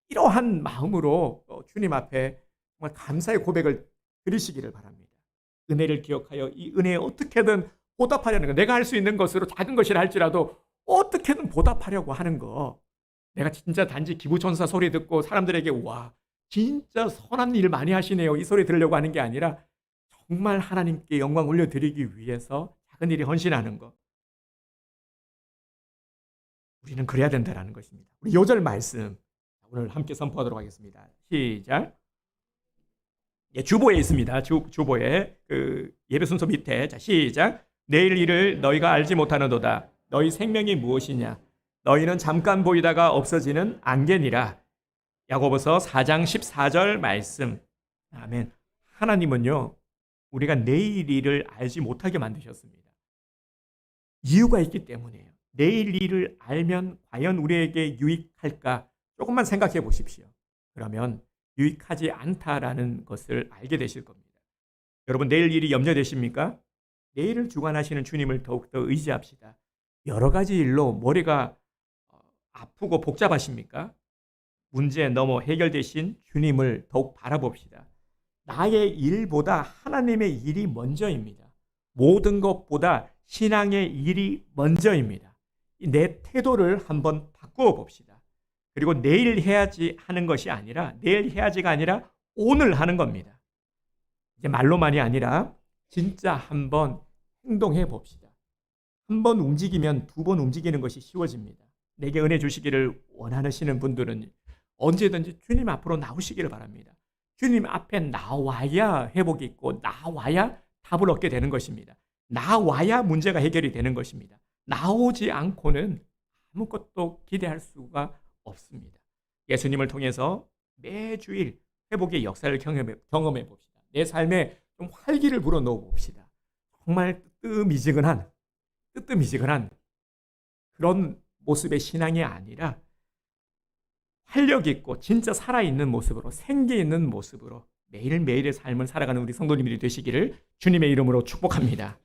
이러한 마음으로 주님 앞에 정말 감사의 고백을 드리시기를 바랍니다. 은혜를 기억하여 이 은혜에 어떻게든 보답하려는 거, 내가 할 수 있는 것으로 작은 것이라 할지라도 어떻게든 보답하려고 하는 거, 내가 진짜 단지 기부천사 소리 듣고 사람들에게 와 진짜 선한 일 많이 하시네요, 이 소리 들으려고 하는 게 아니라 정말 하나님께 영광 올려드리기 위해서 작은 일이 헌신하는 것, 우리는 그래야 된다는 것입니다. 우리 요절 말씀 오늘 함께 선포하도록 하겠습니다. 시작. 예, 주보에 있습니다. 주보에 그 예배 순서 밑에, 자, 시작. 내일 일을 너희가 알지 못하는도다. 너희 생명이 무엇이냐? 너희는 잠깐 보이다가 없어지는 안개니라. 야고보서 4장 14절 말씀. 아멘. 하나님은요, 우리가 내일 일을 알지 못하게 만드셨습니다. 이유가 있기 때문이에요. 내일 일을 알면 과연 우리에게 유익할까? 조금만 생각해 보십시오. 그러면 유익하지 않다라는 것을 알게 되실 겁니다. 여러분, 내일 일이 염려되십니까? 내일을 주관하시는 주님을 더욱더 의지합시다. 여러 가지 일로 머리가 아프고 복잡하십니까? 문제 넘어 해결되신 주님을 더욱 바라봅시다. 나의 일보다 하나님의 일이 먼저입니다. 모든 것보다 신앙의 일이 먼저입니다. 내 태도를 한번 바꾸어 봅시다. 그리고 내일 해야지 하는 것이 아니라 내일 해야지가 아니라 오늘 하는 겁니다. 이제 말로만이 아니라 진짜 한번 행동해 봅시다. 한 번 움직이면 두 번 움직이는 것이 쉬워집니다. 내게 은혜 주시기를 원하시는 분들은 언제든지 주님 앞으로 나오시기를 바랍니다. 주님 앞에 나와야 회복이 있고 나와야 답을 얻게 되는 것입니다. 나와야 문제가 해결이 되는 것입니다. 나오지 않고는 아무것도 기대할 수가 없습니다. 예수님을 통해서 매주일 회복의 역사를 경험해 봅시다. 내 삶에 좀 활기를 불어넣어 봅시다. 정말 뜨뜻미지근한 그런 모습의 신앙이 아니라 활력 있고 진짜 살아있는 모습으로 생기 있는 모습으로 매일매일의 삶을 살아가는 우리 성도님들이 되시기를 주님의 이름으로 축복합니다.